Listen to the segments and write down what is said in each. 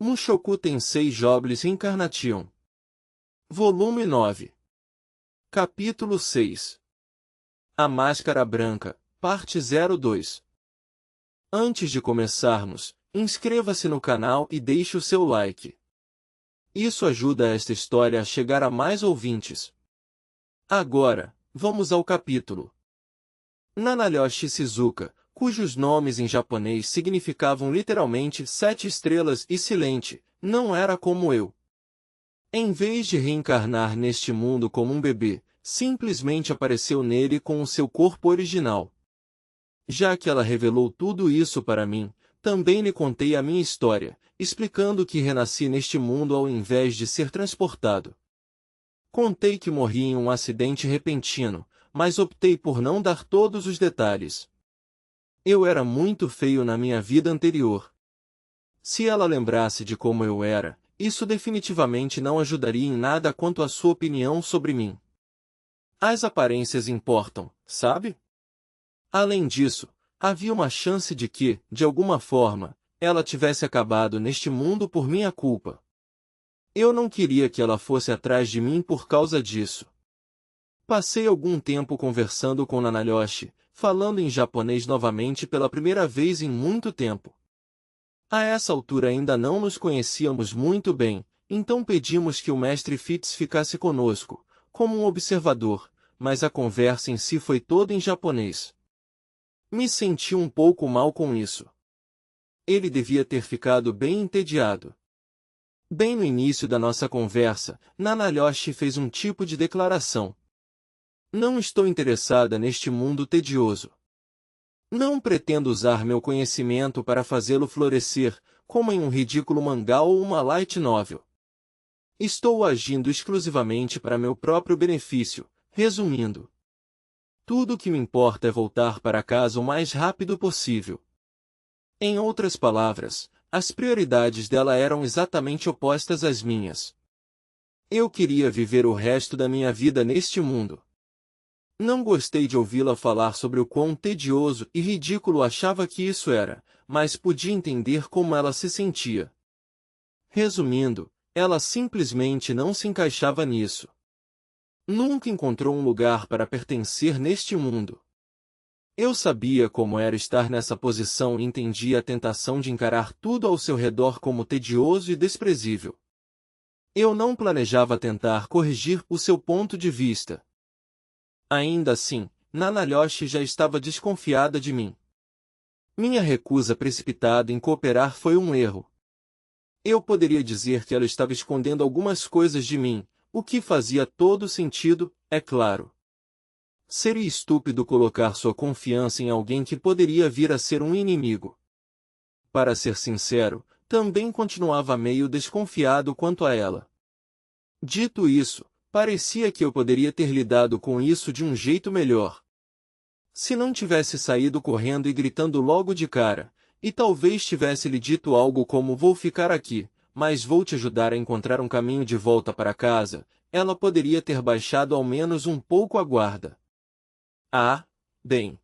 Mushoku Tensei Jobless Reincarnation. Volume 9. Capítulo 6. A Máscara Branca, Parte 02. Antes de começarmos, inscreva-se no canal e deixe o seu like. Isso ajuda esta história a chegar a mais ouvintes. Agora, vamos ao capítulo. Nanaryoshi Shizuka, cujos nomes em japonês significavam literalmente 7 estrelas e silente, não era como eu. Em vez de reencarnar neste mundo como um bebê, simplesmente apareceu nele com o seu corpo original. Já que ela revelou tudo isso para mim, também lhe contei a minha história, explicando que renasci neste mundo ao invés de ser transportado. Contei que morri em um acidente repentino, mas optei por não dar todos os detalhes. Eu era muito feio na minha vida anterior. Se ela lembrasse de como eu era, isso definitivamente não ajudaria em nada quanto à sua opinião sobre mim. As aparências importam, sabe? Além disso, havia uma chance de que, de alguma forma, ela tivesse acabado neste mundo por minha culpa. Eu não queria que ela fosse atrás de mim por causa disso. Passei algum tempo conversando com Nanaryoshi, falando em japonês novamente pela primeira vez em muito tempo. A essa altura ainda não nos conhecíamos muito bem, então pedimos que o mestre Fitz ficasse conosco, como um observador, mas a conversa em si foi toda em japonês. Me senti um pouco mal com isso. Ele devia ter ficado bem entediado. Bem no início da nossa conversa, Nanaryoshi fez um tipo de declaração. Não estou interessada neste mundo tedioso. Não pretendo usar meu conhecimento para fazê-lo florescer, como em um ridículo mangá ou uma light novel. Estou agindo exclusivamente para meu próprio benefício, resumindo. Tudo o que me importa é voltar para casa o mais rápido possível. Em outras palavras, as prioridades dela eram exatamente opostas às minhas. Eu queria viver o resto da minha vida neste mundo. Não gostei de ouvi-la falar sobre o quão tedioso e ridículo achava que isso era, mas podia entender como ela se sentia. Resumindo, ela simplesmente não se encaixava nisso. Nunca encontrou um lugar para pertencer neste mundo. Eu sabia como era estar nessa posição e entendia a tentação de encarar tudo ao seu redor como tedioso e desprezível. Eu não planejava tentar corrigir o seu ponto de vista. Ainda assim, Nanaryoshi já estava desconfiada de mim. Minha recusa precipitada em cooperar foi um erro. Eu poderia dizer que ela estava escondendo algumas coisas de mim, o que fazia todo sentido, é claro. Seria estúpido colocar sua confiança em alguém que poderia vir a ser um inimigo. Para ser sincero, também continuava meio desconfiado quanto a ela. Dito isso, parecia que eu poderia ter lidado com isso de um jeito melhor. Se não tivesse saído correndo e gritando logo de cara, e talvez tivesse lhe dito algo como vou ficar aqui, mas vou te ajudar a encontrar um caminho de volta para casa, ela poderia ter baixado ao menos um pouco a guarda. Ah, bem.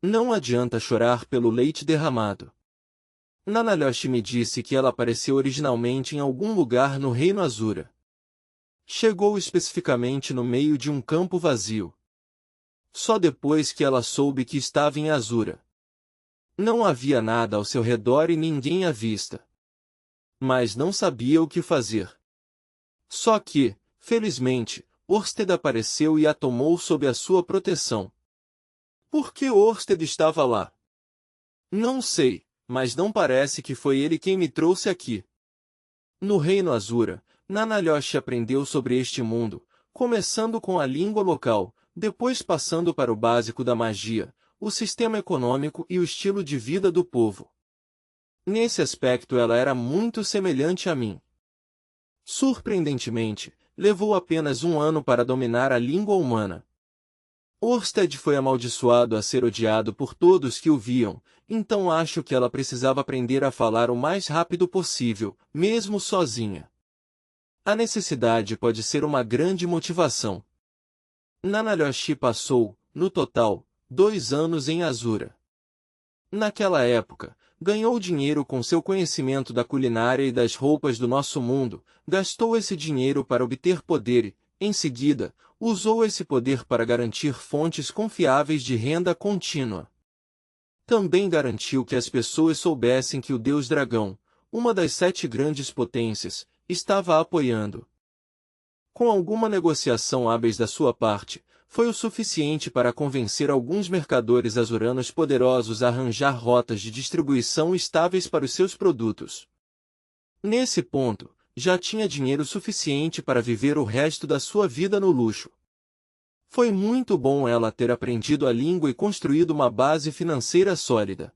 Não adianta chorar pelo leite derramado. Nanaryoshi me disse que ela apareceu originalmente em algum lugar no Reino Azura. Chegou especificamente no meio de um campo vazio. Só depois que ela soube que estava em Azura. Não havia nada ao seu redor e ninguém à vista. Mas não sabia o que fazer. Só que, felizmente, Orsted apareceu e a tomou sob a sua proteção. Por que Orsted estava lá? Não sei, mas não parece que foi ele quem me trouxe aqui. No Reino Azura, Nanaryoshi aprendeu sobre este mundo, começando com a língua local, depois passando para o básico da magia, o sistema econômico e o estilo de vida do povo. Nesse aspecto ela era muito semelhante a mim. Surpreendentemente, levou apenas um ano para dominar a língua humana. Orsted foi amaldiçoado a ser odiado por todos que o viam, então acho que ela precisava aprender a falar o mais rápido possível, mesmo sozinha. A necessidade pode ser uma grande motivação. Nanaryoshi passou, no total, 2 anos em Azura. Naquela época, ganhou dinheiro com seu conhecimento da culinária e das roupas do nosso mundo, gastou esse dinheiro para obter poder e, em seguida, usou esse poder para garantir fontes confiáveis de renda contínua. Também garantiu que as pessoas soubessem que o Deus Dragão, uma das 7 grandes potências, estava apoiando. Com alguma negociação hábeis da sua parte, foi o suficiente para convencer alguns mercadores azuranos poderosos a arranjar rotas de distribuição estáveis para os seus produtos. Nesse ponto, já tinha dinheiro suficiente para viver o resto da sua vida no luxo. Foi muito bom ela ter aprendido a língua e construído uma base financeira sólida.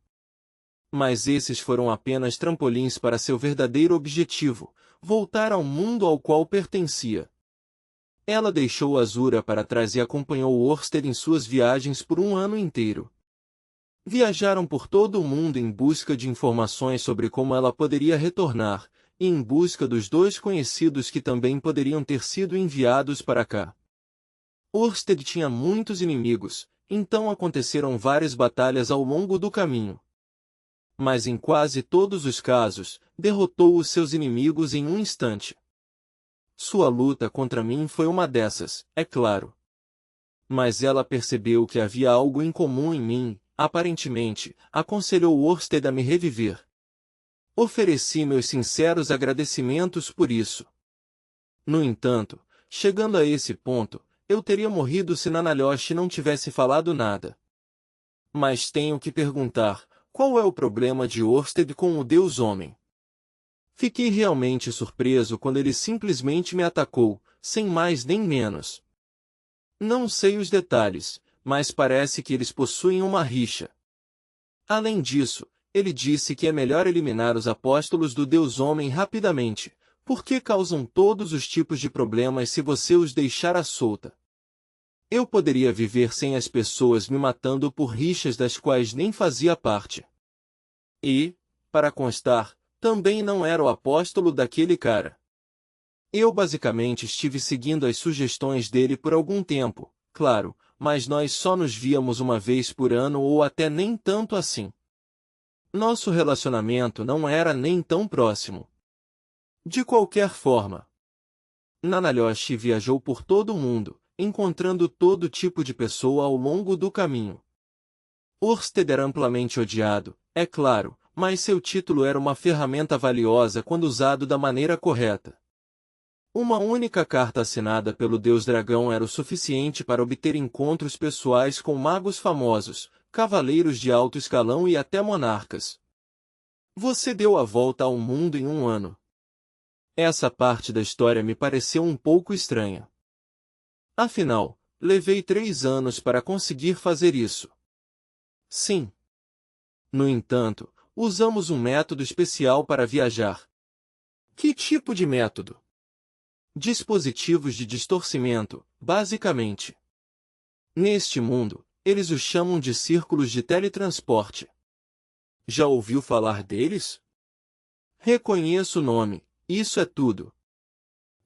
Mas esses foram apenas trampolins para seu verdadeiro objetivo, voltar ao mundo ao qual pertencia. Ela deixou Azura para trás e acompanhou Orsted em suas viagens por um ano inteiro. Viajaram por todo o mundo em busca de informações sobre como ela poderia retornar, e em busca dos 2 conhecidos que também poderiam ter sido enviados para cá. Orsted tinha muitos inimigos, então aconteceram várias batalhas ao longo do caminho. Mas em quase todos os casos, derrotou os seus inimigos em um instante. Sua luta contra mim foi uma dessas, é claro. Mas ela percebeu que havia algo em comum em mim, aparentemente, aconselhou Orsted a me reviver. Ofereci meus sinceros agradecimentos por isso. No entanto, chegando a esse ponto, eu teria morrido se Nanalhosh não tivesse falado nada. Mas tenho que perguntar, qual é o problema de Orsted com o Deus Homem? Fiquei realmente surpreso quando ele simplesmente me atacou, sem mais nem menos. Não sei os detalhes, mas parece que eles possuem uma rixa. Além disso, ele disse que é melhor eliminar os apóstolos do Deus Homem rapidamente, porque causam todos os tipos de problemas se você os deixar à solta. Eu poderia viver sem as pessoas me matando por rixas das quais nem fazia parte. E, para constar, também não era o apóstolo daquele cara. Eu basicamente estive seguindo as sugestões dele por algum tempo, claro, mas nós só nos víamos uma vez por ano ou até nem tanto assim. Nosso relacionamento não era nem tão próximo. De qualquer forma, Nanalhosh viajou por todo o mundo, encontrando todo tipo de pessoa ao longo do caminho. Orsted era amplamente odiado, é claro, mas seu título era uma ferramenta valiosa quando usado da maneira correta. Uma única carta assinada pelo Deus Dragão era o suficiente para obter encontros pessoais com magos famosos, cavaleiros de alto escalão e até monarcas. Você deu a volta ao mundo em um ano. Essa parte da história me pareceu um pouco estranha. Afinal, levei 3 anos para conseguir fazer isso. Sim. No entanto, usamos um método especial para viajar. Que tipo de método? Dispositivos de distorcimento, basicamente. Neste mundo, eles os chamam de círculos de teletransporte. Já ouviu falar deles? Reconheço o nome, isso é tudo.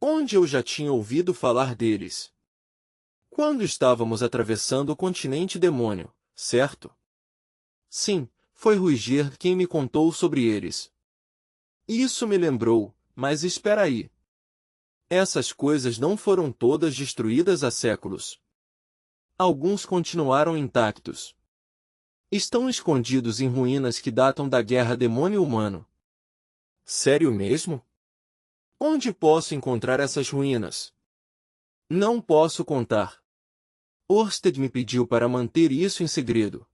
Onde eu já tinha ouvido falar deles? Quando estávamos atravessando o continente demônio, certo? Sim, foi Ruiger quem me contou sobre eles. Isso me lembrou, mas espera aí. Essas coisas não foram todas destruídas há séculos. Alguns continuaram intactos. Estão escondidos em ruínas que datam da guerra demônio-humano. Sério mesmo? Onde posso encontrar essas ruínas? Não posso contar. Orsted me pediu para manter isso em segredo.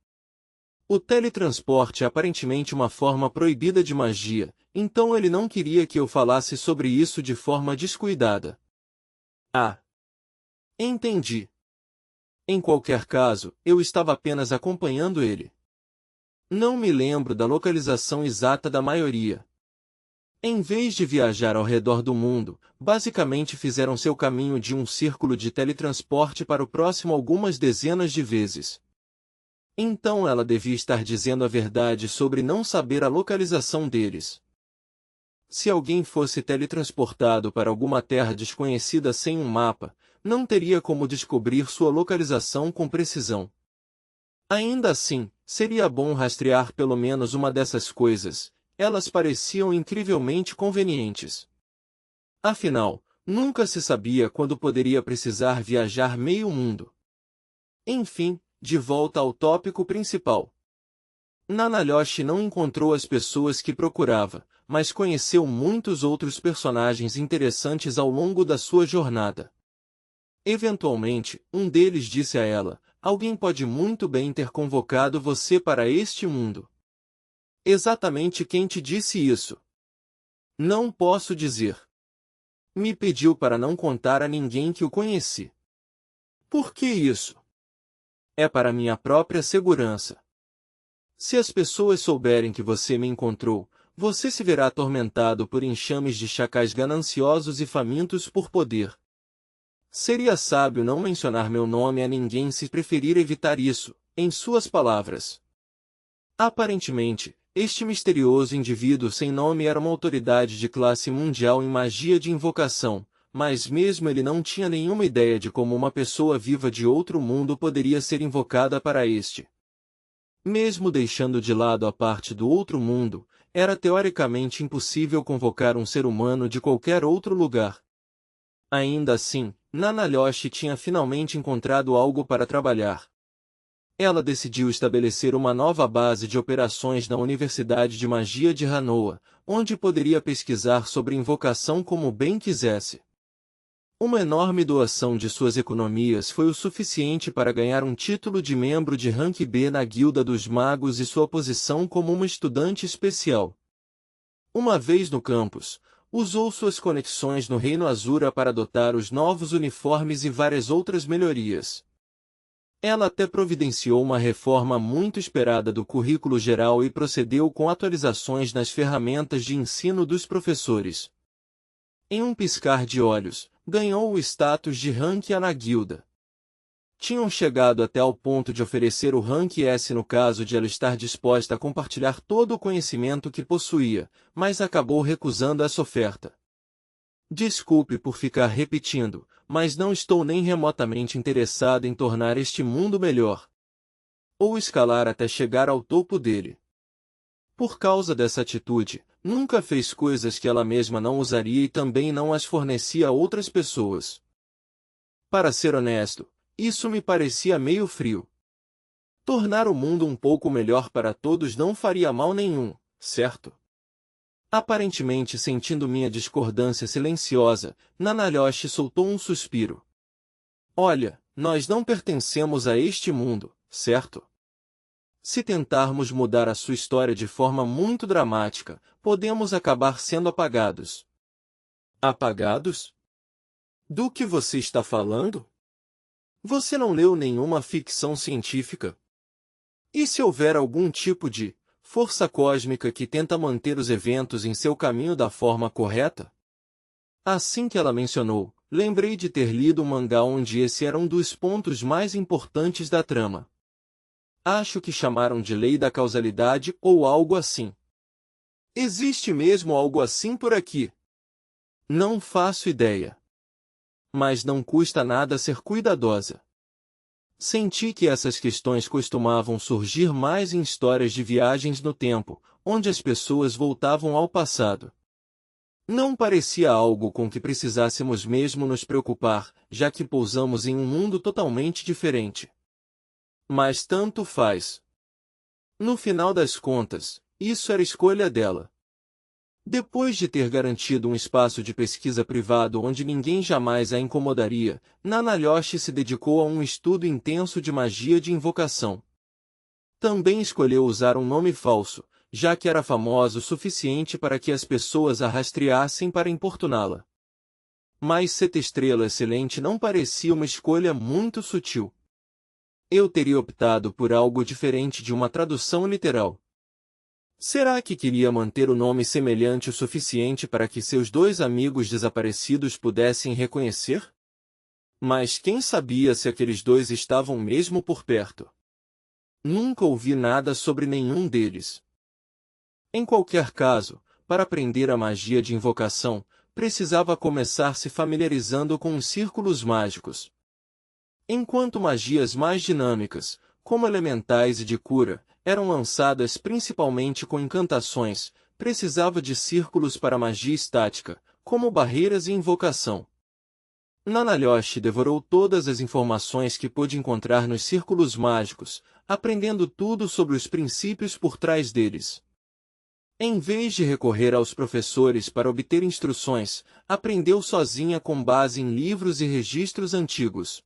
O teletransporte é aparentemente uma forma proibida de magia, então ele não queria que eu falasse sobre isso de forma descuidada. Ah! Entendi. Em qualquer caso, eu estava apenas acompanhando ele. Não me lembro da localização exata da maioria. Em vez de viajar ao redor do mundo, basicamente fizeram seu caminho de um círculo de teletransporte para o próximo algumas dezenas de vezes. Então ela devia estar dizendo a verdade sobre não saber a localização deles. Se alguém fosse teletransportado para alguma terra desconhecida sem um mapa, não teria como descobrir sua localização com precisão. Ainda assim, seria bom rastrear pelo menos uma dessas coisas, elas pareciam incrivelmente convenientes. Afinal, nunca se sabia quando poderia precisar viajar meio mundo. Enfim, de volta ao tópico principal. Nanalhoshi não encontrou as pessoas que procurava, mas conheceu muitos outros personagens interessantes ao longo da sua jornada. Eventualmente, um deles disse a ela: alguém pode muito bem ter convocado você para este mundo. Exatamente quem te disse isso? Não posso dizer. Me pediu para não contar a ninguém que o conheci. Por que isso? É para minha própria segurança. Se as pessoas souberem que você me encontrou, você se verá atormentado por enxames de chacais gananciosos e famintos por poder. Seria sábio não mencionar meu nome a ninguém se preferir evitar isso, em suas palavras. Aparentemente, este misterioso indivíduo sem nome era uma autoridade de classe mundial em magia de invocação, mas mesmo ele não tinha nenhuma ideia de como uma pessoa viva de outro mundo poderia ser invocada para este. Mesmo deixando de lado a parte do outro mundo, era teoricamente impossível convocar um ser humano de qualquer outro lugar. Ainda assim, Nanalhoshi tinha finalmente encontrado algo para trabalhar. Ela decidiu estabelecer uma nova base de operações na Universidade de Magia de Hanoa, onde poderia pesquisar sobre invocação como bem quisesse. Uma enorme doação de suas economias foi o suficiente para ganhar um título de membro de rank B na Guilda dos Magos e sua posição como uma estudante especial. Uma vez no campus, usou suas conexões no Reino Azura para adotar os novos uniformes e várias outras melhorias. Ela até providenciou uma reforma muito esperada do currículo geral e procedeu com atualizações nas ferramentas de ensino dos professores. Em um piscar de olhos, ganhou o status de rank A na guilda. Tinham chegado até ao ponto de oferecer o rank S no caso de ela estar disposta a compartilhar todo o conhecimento que possuía, mas acabou recusando essa oferta. Desculpe por ficar repetindo, mas não estou nem remotamente interessado em tornar este mundo melhor. Ou escalar até chegar ao topo dele. Por causa dessa atitude, nunca fez coisas que ela mesma não usaria e também não as fornecia a outras pessoas. Para ser honesto, isso me parecia meio frio. Tornar o mundo um pouco melhor para todos não faria mal nenhum, certo? Aparentemente sentindo minha discordância silenciosa, Nanalhoshi soltou um suspiro. Olha, nós não pertencemos a este mundo, certo? Se tentarmos mudar a sua história de forma muito dramática, podemos acabar sendo apagados. Apagados? Do que você está falando? Você não leu nenhuma ficção científica? E se houver algum tipo de força cósmica que tenta manter os eventos em seu caminho da forma correta? Assim que ela mencionou, lembrei de ter lido um mangá onde esse era um dos pontos mais importantes da trama. Acho que chamaram de lei da causalidade ou algo assim. Existe mesmo algo assim por aqui? Não faço ideia. Mas não custa nada ser cuidadosa. Senti que essas questões costumavam surgir mais em histórias de viagens no tempo, onde as pessoas voltavam ao passado. Não parecia algo com que precisássemos mesmo nos preocupar, já que pousamos em um mundo totalmente diferente. Mas tanto faz. No final das contas, isso era escolha dela. Depois de ter garantido um espaço de pesquisa privado onde ninguém jamais a incomodaria, Nanalhoshi se dedicou a um estudo intenso de magia de invocação. Também escolheu usar um nome falso, já que era famosa o suficiente para que as pessoas a rastreassem para importuná-la. Mas Seta Estrela Excelente não parecia uma escolha muito sutil. Eu teria optado por algo diferente de uma tradução literal. Será que queria manter o nome semelhante o suficiente para que seus dois amigos desaparecidos pudessem reconhecer? Mas quem sabia se aqueles dois estavam mesmo por perto? Nunca ouvi nada sobre nenhum deles. Em qualquer caso, para aprender a magia de invocação, precisava começar se familiarizando com os círculos mágicos. Enquanto magias mais dinâmicas, como elementais e de cura, eram lançadas principalmente com encantações, precisava de círculos para magia estática, como barreiras e invocação. Nanalhoshi devorou todas as informações que pôde encontrar nos círculos mágicos, aprendendo tudo sobre os princípios por trás deles. Em vez de recorrer aos professores para obter instruções, aprendeu sozinha com base em livros e registros antigos.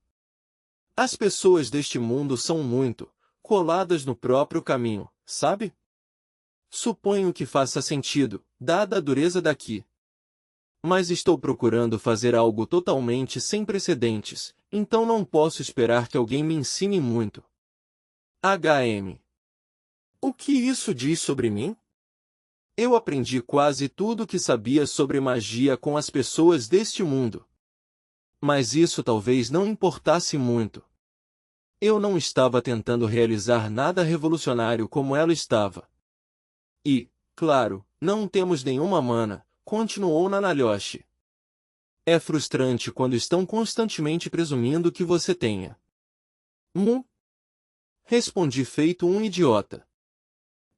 As pessoas deste mundo são muito coladas no próprio caminho, sabe? Suponho que faça sentido, dada a dureza daqui. Mas estou procurando fazer algo totalmente sem precedentes, então não posso esperar que alguém me ensine muito. HM. O que isso diz sobre mim? Eu aprendi quase tudo o que sabia sobre magia com as pessoas deste mundo. Mas isso talvez não importasse muito. Eu não estava tentando realizar nada revolucionário como ela estava. E, claro, não temos nenhuma mana, continuou Nanalhoshi. É frustrante quando estão constantemente presumindo que você tenha. Respondi feito um idiota.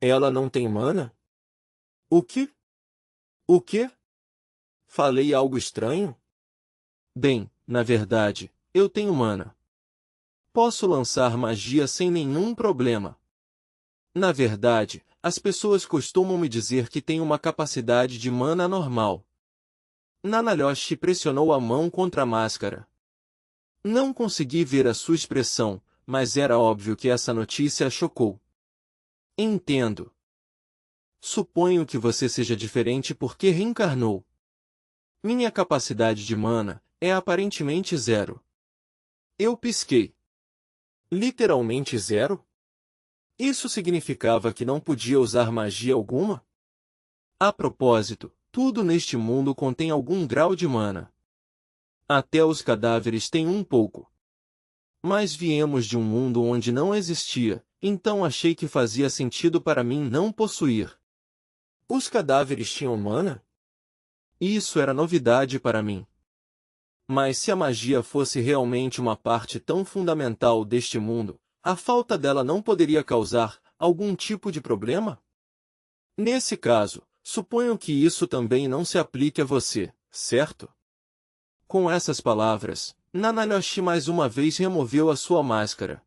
Ela não tem mana? O quê? O quê? Falei algo estranho? Bem, na verdade, eu tenho mana. Posso lançar magia sem nenhum problema. Na verdade, as pessoas costumam me dizer que tenho uma capacidade de mana normal. Nanalhoshi pressionou a mão contra a máscara. Não consegui ver a sua expressão, mas era óbvio que essa notícia a chocou. Entendo. Suponho que você seja diferente porque reencarnou. Minha capacidade de mana é aparentemente zero. Eu pisquei. Literalmente zero? Isso significava que não podia usar magia alguma? A propósito, tudo neste mundo contém algum grau de mana. Até os cadáveres têm um pouco. Mas viemos de um mundo onde não existia, então achei que fazia sentido para mim não possuir. Os cadáveres tinham mana? Isso era novidade para mim. Mas se a magia fosse realmente uma parte tão fundamental deste mundo, a falta dela não poderia causar algum tipo de problema? Nesse caso, suponho que isso também não se aplique a você, certo? Com essas palavras, Nanalhoshi mais uma vez removeu a sua máscara.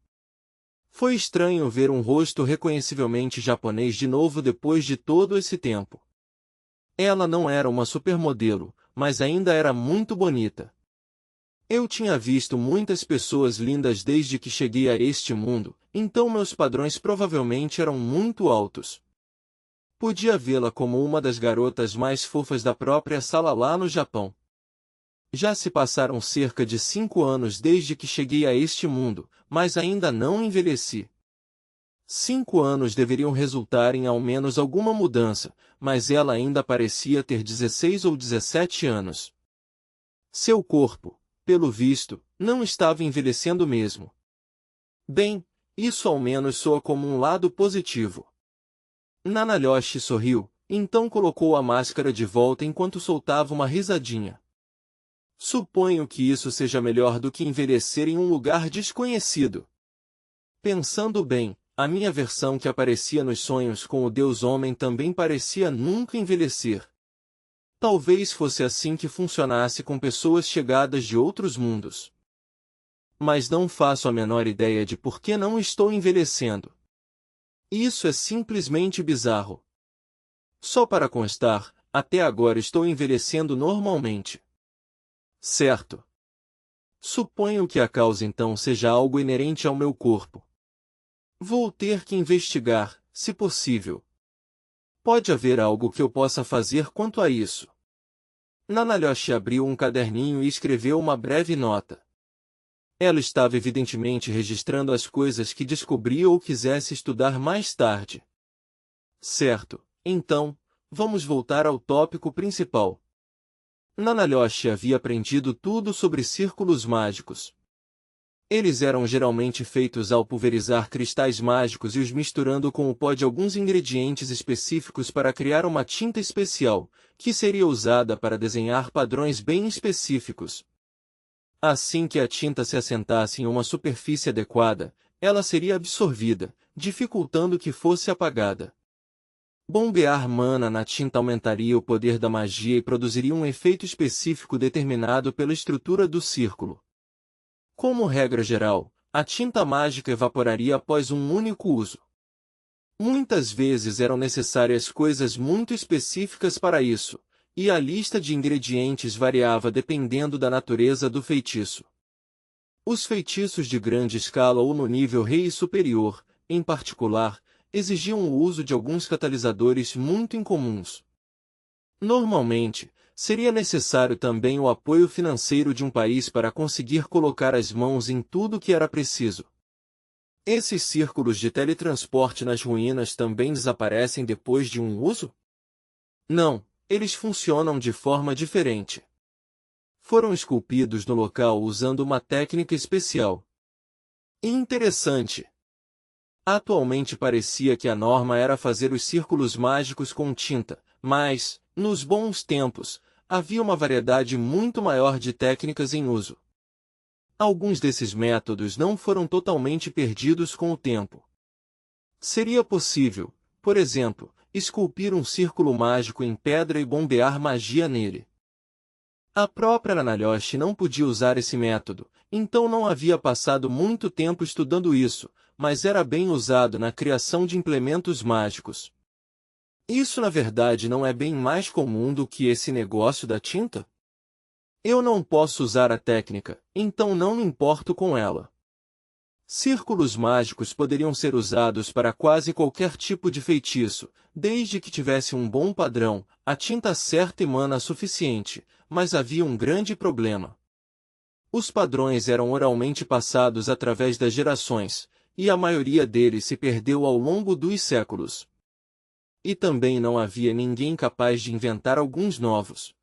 Foi estranho ver um rosto reconhecivelmente japonês de novo depois de todo esse tempo. Ela não era uma supermodelo, mas ainda era muito bonita. Eu tinha visto muitas pessoas lindas desde que cheguei a este mundo, então meus padrões provavelmente eram muito altos. Podia vê-la como uma das garotas mais fofas da própria sala lá no Japão. Já se passaram cerca de 5 anos desde que cheguei a este mundo, mas ainda não envelheci. 5 anos deveriam resultar em ao menos alguma mudança, mas ela ainda parecia ter 16 ou 17 anos. Seu corpo, pelo visto, não estava envelhecendo mesmo. Bem, isso ao menos soa como um lado positivo. Nanalhoshi sorriu, então colocou a máscara de volta enquanto soltava uma risadinha. Suponho que isso seja melhor do que envelhecer em um lugar desconhecido. Pensando bem, a minha versão que aparecia nos sonhos com o Deus Homem também parecia nunca envelhecer. Talvez fosse assim que funcionasse com pessoas chegadas de outros mundos. Mas não faço a menor ideia de por que não estou envelhecendo. Isso é simplesmente bizarro. Só para constar, até agora estou envelhecendo normalmente. Certo. Suponho que a causa então seja algo inerente ao meu corpo. Vou ter que investigar, se possível. Pode haver algo que eu possa fazer quanto a isso. Nanalhoshi abriu um caderninho e escreveu uma breve nota. Ela estava evidentemente registrando as coisas que descobria ou quisesse estudar mais tarde. Certo, então, vamos voltar ao tópico principal. Nanalhoshi havia aprendido tudo sobre círculos mágicos. Eles eram geralmente feitos ao pulverizar cristais mágicos e os misturando com o pó de alguns ingredientes específicos para criar uma tinta especial, que seria usada para desenhar padrões bem específicos. Assim que a tinta se assentasse em uma superfície adequada, ela seria absorvida, dificultando que fosse apagada. Bombear mana na tinta aumentaria o poder da magia e produziria um efeito específico determinado pela estrutura do círculo. Como regra geral, a tinta mágica evaporaria após um único uso. Muitas vezes eram necessárias coisas muito específicas para isso, e a lista de ingredientes variava dependendo da natureza do feitiço. Os feitiços de grande escala ou no nível rei superior, em particular, exigiam o uso de alguns catalisadores muito incomuns. Normalmente, seria necessário também o apoio financeiro de um país para conseguir colocar as mãos em tudo o que era preciso. Esses círculos de teletransporte nas ruínas também desaparecem depois de um uso? Não, eles funcionam de forma diferente. Foram esculpidos no local usando uma técnica especial. Interessante! Atualmente parecia que a norma era fazer os círculos mágicos com tinta, mas, nos bons tempos, havia uma variedade muito maior de técnicas em uso. Alguns desses métodos não foram totalmente perdidos com o tempo. Seria possível, por exemplo, esculpir um círculo mágico em pedra e bombear magia nele. A própria Nanalhosh não podia usar esse método, então não havia passado muito tempo estudando isso, mas era bem usado na criação de implementos mágicos. Isso na verdade não é bem mais comum do que esse negócio da tinta? Eu não posso usar a técnica, então não me importo com ela. Círculos mágicos poderiam ser usados para quase qualquer tipo de feitiço, desde que tivesse um bom padrão, a tinta certa e mana suficiente, mas havia um grande problema. Os padrões eram oralmente passados através das gerações, e a maioria deles se perdeu ao longo dos séculos. E também não havia ninguém capaz de inventar alguns novos.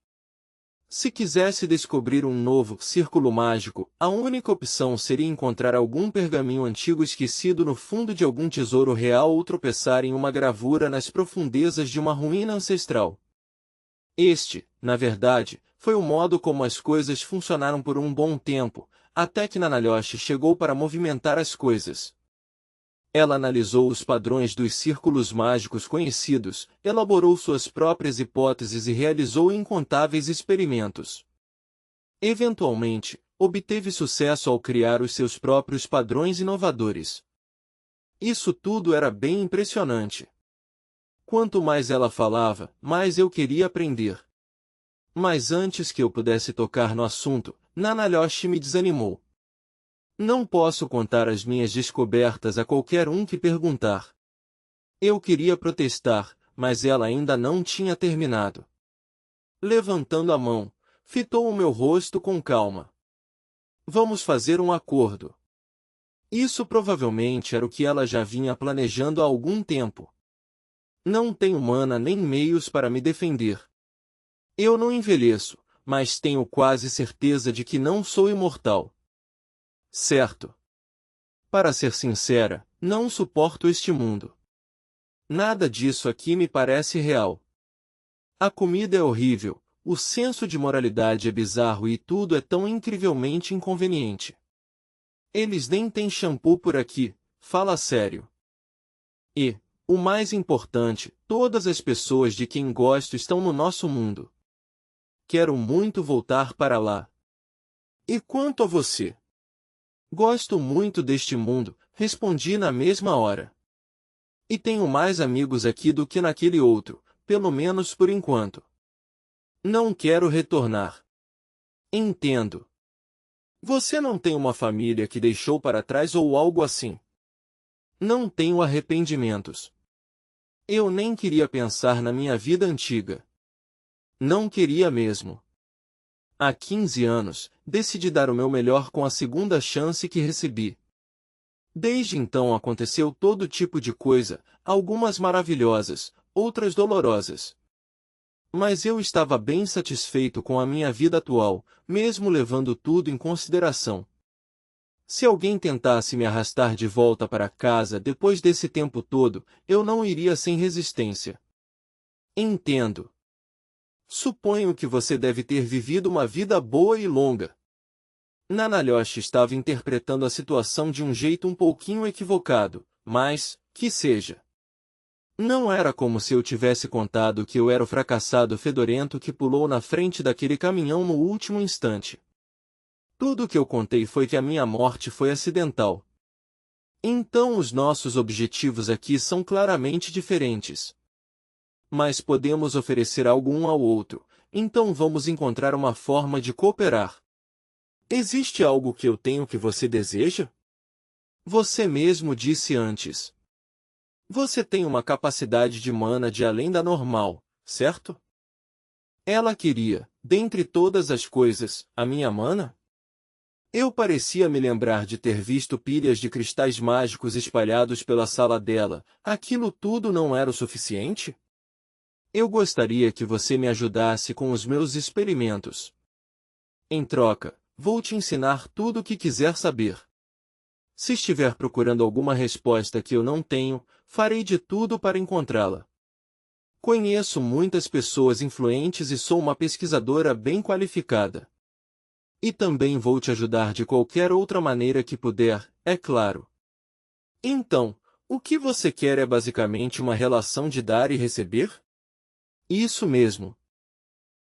Se quisesse descobrir um novo círculo mágico, a única opção seria encontrar algum pergaminho antigo esquecido no fundo de algum tesouro real ou tropeçar em uma gravura nas profundezas de uma ruína ancestral. Este, na verdade, foi o modo como as coisas funcionaram por um bom tempo, até que Nanalhosh chegou para movimentar as coisas. Ela analisou os padrões dos círculos mágicos conhecidos, elaborou suas próprias hipóteses e realizou incontáveis experimentos. Eventualmente, obteve sucesso ao criar os seus próprios padrões inovadores. Isso tudo era bem impressionante. Quanto mais ela falava, mais eu queria aprender. Mas antes que eu pudesse tocar no assunto, Nanalhosh me desanimou. Não posso contar as minhas descobertas a qualquer um que perguntar. Eu queria protestar, mas ela ainda não tinha terminado. Levantando a mão, fitou o meu rosto com calma. Vamos fazer um acordo. Isso provavelmente era o que ela já vinha planejando há algum tempo. Não tenho mana nem meios para me defender. Eu não envelheço, mas tenho quase certeza de que não sou imortal. Certo. Para ser sincera, não suporto este mundo. Nada disso aqui me parece real. A comida é horrível, o senso de moralidade é bizarro e tudo é tão incrivelmente inconveniente. Eles nem têm shampoo por aqui, fala sério. E, o mais importante, todas as pessoas de quem gosto estão no nosso mundo. Quero muito voltar para lá. E quanto a você? Gosto muito deste mundo, respondi na mesma hora. E tenho mais amigos aqui do que naquele outro, pelo menos por enquanto. Não quero retornar. Entendo. Você não tem uma família que deixou para trás ou algo assim? Não tenho arrependimentos. Eu nem queria pensar na minha vida antiga. Não queria mesmo. Há 15 anos, decidi dar o meu melhor com a segunda chance que recebi. Desde então aconteceu todo tipo de coisa, algumas maravilhosas, outras dolorosas. Mas eu estava bem satisfeito com a minha vida atual, mesmo levando tudo em consideração. Se alguém tentasse me arrastar de volta para casa depois desse tempo todo, eu não iria sem resistência. Entendo. Suponho que você deve ter vivido uma vida boa e longa. Nanalhosh estava interpretando a situação de um jeito um pouquinho equivocado, mas, que seja. Não era como se eu tivesse contado que eu era o fracassado fedorento que pulou na frente daquele caminhão no último instante. Tudo o que eu contei foi que a minha morte foi acidental. Então os nossos objetivos aqui são claramente diferentes. Mas podemos oferecer algo um ao outro, então vamos encontrar uma forma de cooperar. Existe algo que eu tenho que você deseja? Você mesmo disse antes. Você tem uma capacidade de mana de além da normal, certo? Ela queria, dentre todas as coisas, a minha mana? Eu parecia me lembrar de ter visto pilhas de cristais mágicos espalhados pela sala dela. Aquilo tudo não era o suficiente? Eu gostaria que você me ajudasse com os meus experimentos. Em troca, vou te ensinar tudo o que quiser saber. Se estiver procurando alguma resposta que eu não tenho, farei de tudo para encontrá-la. Conheço muitas pessoas influentes e sou uma pesquisadora bem qualificada. E também vou te ajudar de qualquer outra maneira que puder, é claro. Então, o que você quer é basicamente uma relação de dar e receber? Isso mesmo.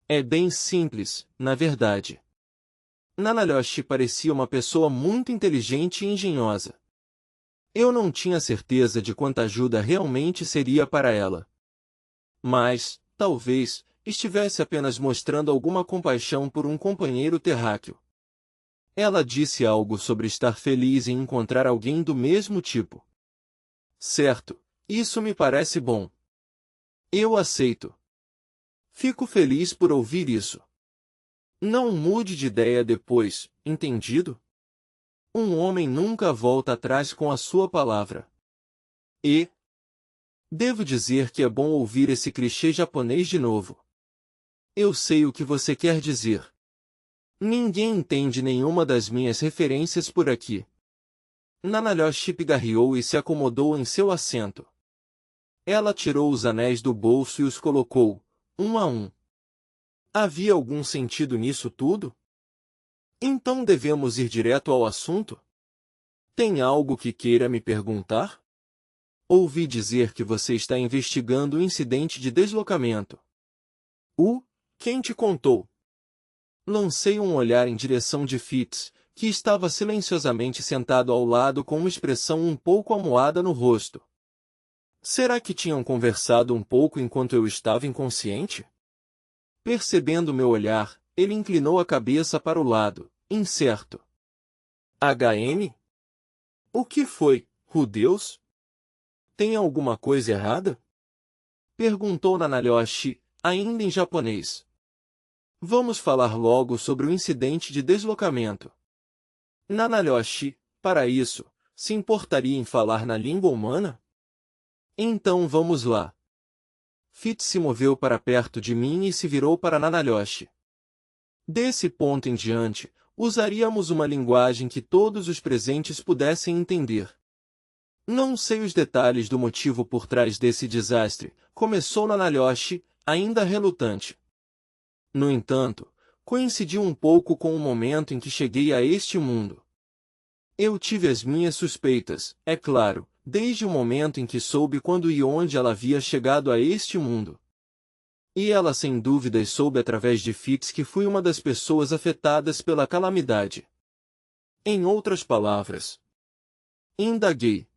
É bem simples, na verdade. Nanalhosh parecia uma pessoa muito inteligente e engenhosa. Eu não tinha certeza de quanta ajuda realmente seria para ela. Mas, talvez, estivesse apenas mostrando alguma compaixão por um companheiro terráqueo. Ela disse algo sobre estar feliz em encontrar alguém do mesmo tipo. Certo, isso me parece bom. Eu aceito. Fico feliz por ouvir isso. Não mude de ideia depois, entendido? Um homem nunca volta atrás com a sua palavra. E devo dizer que é bom ouvir esse clichê japonês de novo. Eu sei o que você quer dizer. Ninguém entende nenhuma das minhas referências por aqui. Nanalhosh pigarreou e se acomodou em seu assento. Ela tirou os anéis do bolso e os colocou, um a um. Havia algum sentido nisso tudo? Então devemos ir direto ao assunto? Tem algo que queira me perguntar? Ouvi dizer que você está investigando o incidente de deslocamento. Quem te contou? Lancei um olhar em direção de Fitz, que estava silenciosamente sentado ao lado com uma expressão um pouco amuada no rosto. Será que tinham conversado um pouco enquanto eu estava inconsciente? Percebendo meu olhar, ele inclinou a cabeça para o lado, incerto. HM? O que foi, Rudeus? Tem alguma coisa errada? Perguntou Nanalhosh, ainda em japonês. Vamos falar logo sobre o incidente de deslocamento. Nanalhosh, para isso, se importaria em falar na língua humana? Então vamos lá. Fitz se moveu para perto de mim e se virou para Nanalhosh. Desse ponto em diante, usaríamos uma linguagem que todos os presentes pudessem entender. Não sei os detalhes do motivo por trás desse desastre, começou Nanalhosh, ainda relutante. No entanto, coincidiu um pouco com o momento em que cheguei a este mundo. Eu tive as minhas suspeitas, é claro, desde o momento em que soube quando e onde ela havia chegado a este mundo. E ela sem dúvidas soube através de Fitz que fui uma das pessoas afetadas pela calamidade. Em outras palavras, indaguei.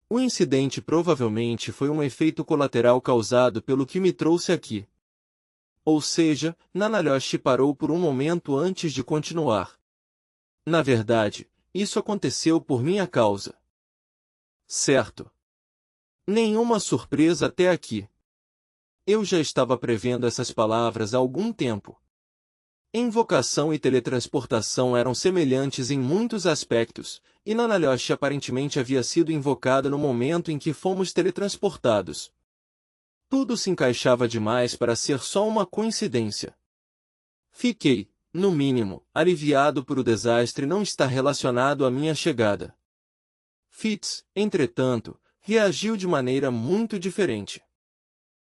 O incidente provavelmente foi um efeito colateral causado pelo que me trouxe aqui. Ou seja, Nanalhosh parou por um momento antes de continuar. Na verdade, isso aconteceu por minha causa. Certo. Nenhuma surpresa até aqui. Eu já estava prevendo essas palavras há algum tempo. Invocação e teletransportação eram semelhantes em muitos aspectos, e Nanalhosh aparentemente havia sido invocada no momento em que fomos teletransportados. Tudo se encaixava demais para ser só uma coincidência. Fiquei, no mínimo, aliviado por o desastre não estar relacionado à minha chegada. Fitz, entretanto, reagiu de maneira muito diferente.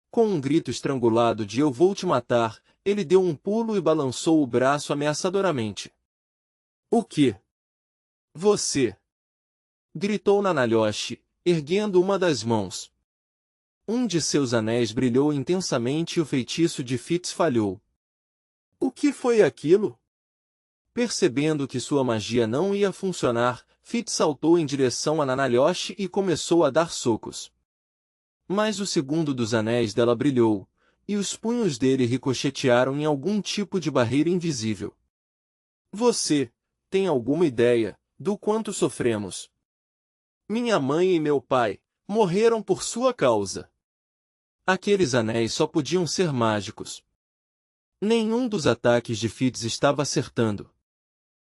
Com um grito estrangulado de "Eu vou te matar", ele deu um pulo e balançou o braço ameaçadoramente. O que? Você! Gritou Nanalhoshi, erguendo uma das mãos. Um de seus anéis brilhou intensamente e o feitiço de Fitz falhou. O que foi aquilo? Percebendo que sua magia não ia funcionar, Fitz saltou em direção a Nanalhoshi e começou a dar socos. Mas o segundo dos anéis dela brilhou, e os punhos dele ricochetearam em algum tipo de barreira invisível. Você tem alguma ideia do quanto sofremos? Minha mãe e meu pai morreram por sua causa. Aqueles anéis só podiam ser mágicos. Nenhum dos ataques de Fitz estava acertando.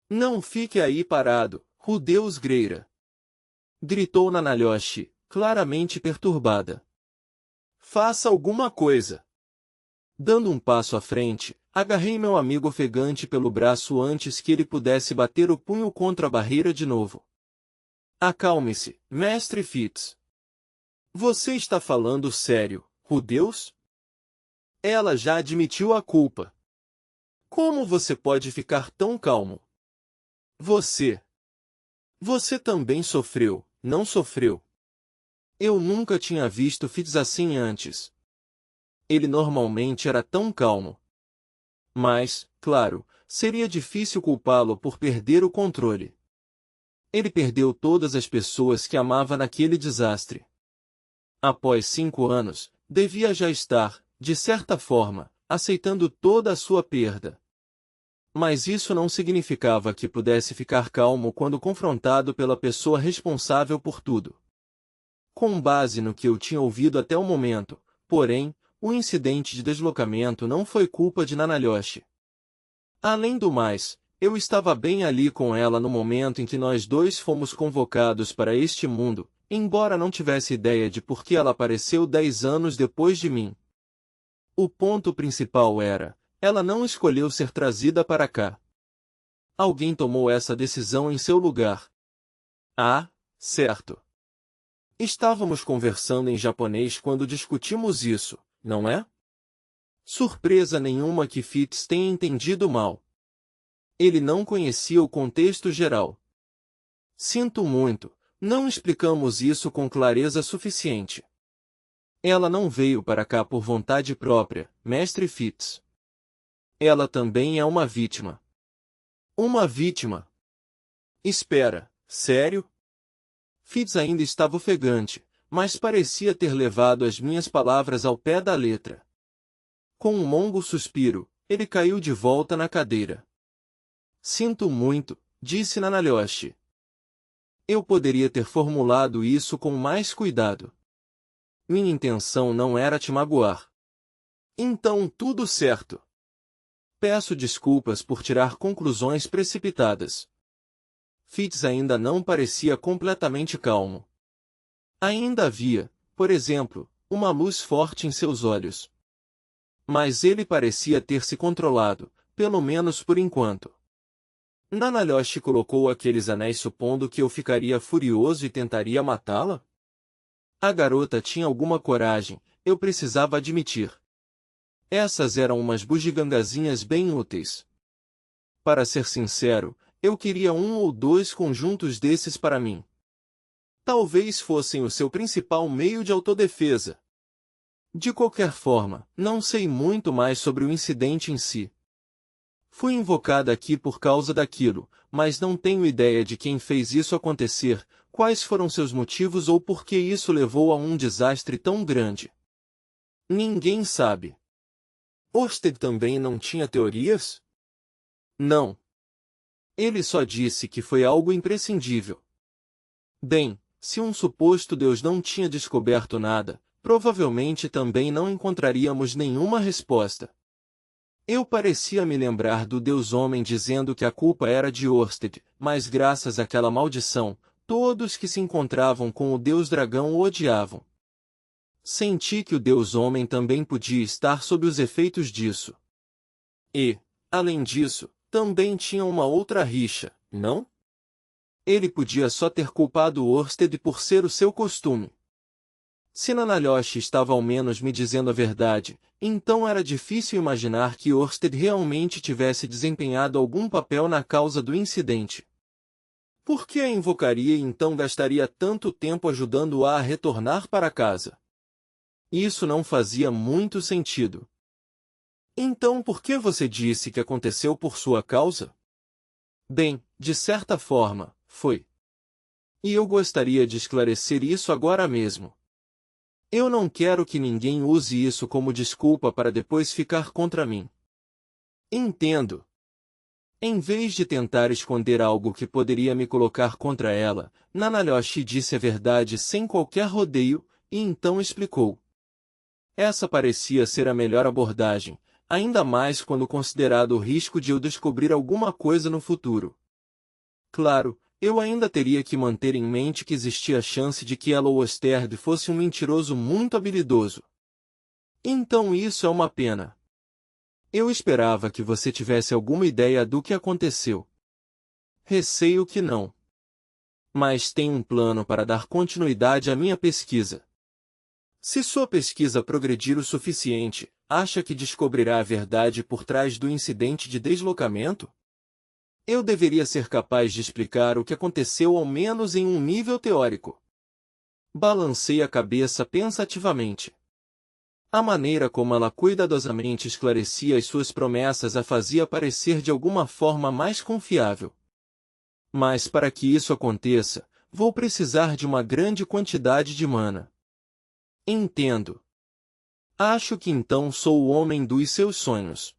Não fique aí parado, Rudeus Greira! Gritou Nanalhoshi, claramente perturbada. Faça alguma coisa! Dando um passo à frente, agarrei meu amigo ofegante pelo braço antes que ele pudesse bater o punho contra a barreira de novo. Acalme-se, mestre Fitz. Você está falando sério, Rudeus? Ela já admitiu a culpa. Como você pode ficar tão calmo? Você também sofreu, não sofreu? Eu nunca tinha visto Fitz assim antes. Ele normalmente era tão calmo. Mas, claro, seria difícil culpá-lo por perder o controle. Ele perdeu todas as pessoas que amava naquele desastre. Após 5 anos, devia já estar, de certa forma, aceitando toda a sua perda. Mas isso não significava que pudesse ficar calmo quando confrontado pela pessoa responsável por tudo. Com base no que eu tinha ouvido até o momento, porém, o incidente de deslocamento não foi culpa de Nanalhoshi. Além do mais, eu estava bem ali com ela no momento em que nós dois fomos convocados para este mundo, embora não tivesse ideia de por que ela apareceu 10 anos depois de mim. O ponto principal era, ela não escolheu ser trazida para cá. Alguém tomou essa decisão em seu lugar. Ah, certo. Estávamos conversando em japonês quando discutimos isso, não é? Surpresa nenhuma que Fitz tenha entendido mal. Ele não conhecia o contexto geral. Sinto muito, não explicamos isso com clareza suficiente. Ela não veio para cá por vontade própria, mestre Fitz. Ela também é uma vítima. Uma vítima? Espera, sério? Fitz ainda estava ofegante, mas parecia ter levado as minhas palavras ao pé da letra. Com um longo suspiro, ele caiu de volta na cadeira. Sinto muito, disse Nanalhoshi. Eu poderia ter formulado isso com mais cuidado. Minha intenção não era te magoar. Então tudo certo. Peço desculpas por tirar conclusões precipitadas. Fitz ainda não parecia completamente calmo. Ainda havia, por exemplo, uma luz forte em seus olhos. Mas ele parecia ter se controlado, pelo menos por enquanto. Nanalhoshi colocou aqueles anéis supondo que eu ficaria furioso e tentaria matá-la? A garota tinha alguma coragem, eu precisava admitir. Essas eram umas bugigangazinhas bem úteis. Para ser sincero, eu queria 1 ou 2 conjuntos desses para mim. Talvez fossem o seu principal meio de autodefesa. De qualquer forma, não sei muito mais sobre o incidente em si. Fui invocada aqui por causa daquilo, mas não tenho ideia de quem fez isso acontecer, quais foram seus motivos ou por que isso levou a um desastre tão grande. Ninguém sabe. Orsted também não tinha teorias? Não. Ele só disse que foi algo imprescindível. Bem, se um suposto Deus não tinha descoberto nada, provavelmente também não encontraríamos nenhuma resposta. Eu parecia me lembrar do Deus Homem dizendo que a culpa era de Orsted, mas graças àquela maldição, todos que se encontravam com o Deus Dragão o odiavam. Senti que o Deus Homem também podia estar sob os efeitos disso. E, além disso, também tinha uma outra rixa, não? Ele podia só ter culpado Orsted por ser o seu costume. Se Nanalhoshi estava ao menos me dizendo a verdade, então era difícil imaginar que Orsted realmente tivesse desempenhado algum papel na causa do incidente. Por que a invocaria e então gastaria tanto tempo ajudando-a a retornar para casa? Isso não fazia muito sentido. Então por que você disse que aconteceu por sua causa? Bem, de certa forma, foi. E eu gostaria de esclarecer isso agora mesmo. Eu não quero que ninguém use isso como desculpa para depois ficar contra mim. Entendo. Em vez de tentar esconder algo que poderia me colocar contra ela, Nanalhoshi disse a verdade sem qualquer rodeio, e então explicou. Essa parecia ser a melhor abordagem, ainda mais quando considerado o risco de eu descobrir alguma coisa no futuro. Claro, eu ainda teria que manter em mente que existia a chance de que Elo Osterd fosse um mentiroso muito habilidoso. Então isso é uma pena. Eu esperava que você tivesse alguma ideia do que aconteceu. Receio que não. Mas tenho um plano para dar continuidade à minha pesquisa. Se sua pesquisa progredir o suficiente, acha que descobrirá a verdade por trás do incidente de deslocamento? Eu deveria ser capaz de explicar o que aconteceu ao menos em um nível teórico. Balancei a cabeça pensativamente. A maneira como ela cuidadosamente esclarecia as suas promessas a fazia parecer de alguma forma mais confiável. Mas para que isso aconteça, vou precisar de uma grande quantidade de mana. Entendo. Acho que então sou o homem dos seus sonhos.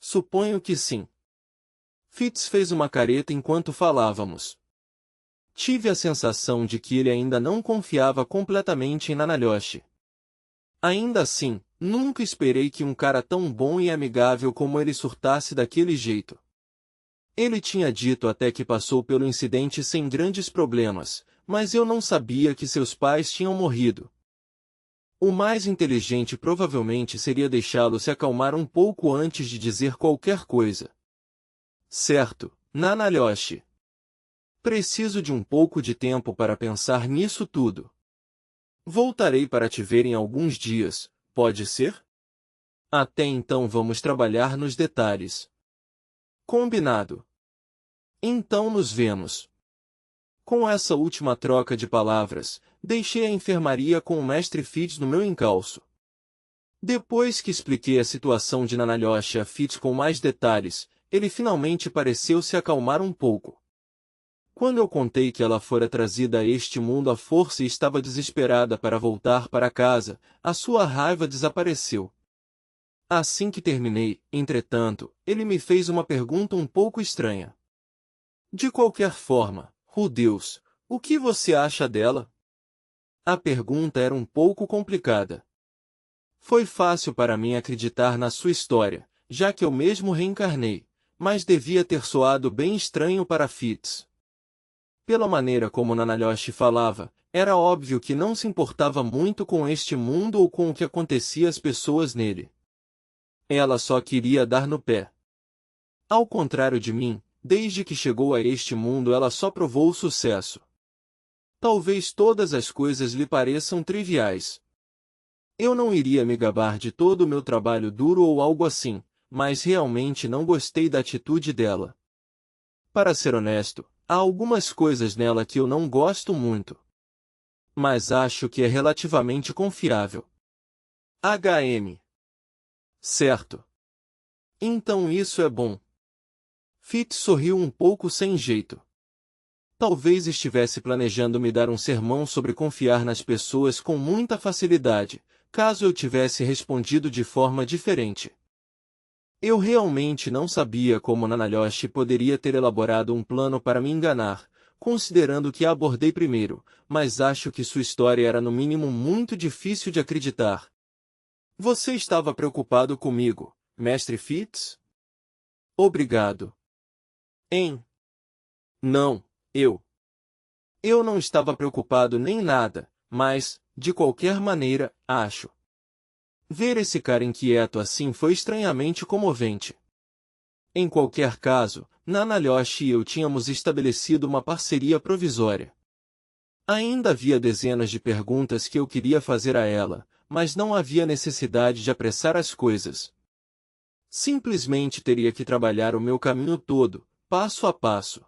Suponho que sim. Fitz fez uma careta enquanto falávamos. Tive a sensação de que ele ainda não confiava completamente em Nanalhoshi. Ainda assim, nunca esperei que um cara tão bom e amigável como ele surtasse daquele jeito. Ele tinha dito até que passou pelo incidente sem grandes problemas, mas eu não sabia que seus pais tinham morrido. O mais inteligente provavelmente seria deixá-lo se acalmar um pouco antes de dizer qualquer coisa. Certo, Nanalhoshi. Preciso de um pouco de tempo para pensar nisso tudo. Voltarei para te ver em alguns dias, pode ser? Até então vamos trabalhar nos detalhes. Combinado. Então nos vemos. Com essa última troca de palavras, deixei a enfermaria com o mestre Fitz no meu encalço. Depois que expliquei a situação de Nanalhoshi a Fitz com mais detalhes, ele finalmente pareceu se acalmar um pouco. Quando eu contei que ela fora trazida a este mundo à força e estava desesperada para voltar para casa, a sua raiva desapareceu. Assim que terminei, entretanto, ele me fez uma pergunta um pouco estranha. De qualquer forma, Deus, o que você acha dela? A pergunta era um pouco complicada. Foi fácil para mim acreditar na sua história, já que eu mesmo reencarnei, mas devia ter soado bem estranho para Fitz. Pela maneira como Nanalhoshi falava, era óbvio que não se importava muito com este mundo ou com o que acontecia às pessoas nele. Ela só queria dar no pé. Ao contrário de mim, desde que chegou a este mundo ela só provou o sucesso. Talvez todas as coisas lhe pareçam triviais. Eu não iria me gabar de todo o meu trabalho duro ou algo assim, mas realmente não gostei da atitude dela. Para ser honesto, há algumas coisas nela que eu não gosto muito. Mas acho que é relativamente confiável. HM. Certo. Então isso é bom. Fitz sorriu um pouco sem jeito. Talvez estivesse planejando me dar um sermão sobre confiar nas pessoas com muita facilidade, caso eu tivesse respondido de forma diferente. Eu realmente não sabia como Nanalhoshi poderia ter elaborado um plano para me enganar, considerando que a abordei primeiro, mas acho que sua história era no mínimo muito difícil de acreditar. Você estava preocupado comigo, Mestre Fitz? Obrigado. Não, eu não estava preocupado nem nada, mas, de qualquer maneira, acho. Ver esse cara inquieto assim foi estranhamente comovente. Em qualquer caso, Nanalhoshi e eu tínhamos estabelecido uma parceria provisória. Ainda havia dezenas de perguntas que eu queria fazer a ela, mas não havia necessidade de apressar as coisas. Simplesmente teria que trabalhar o meu caminho todo, passo a passo.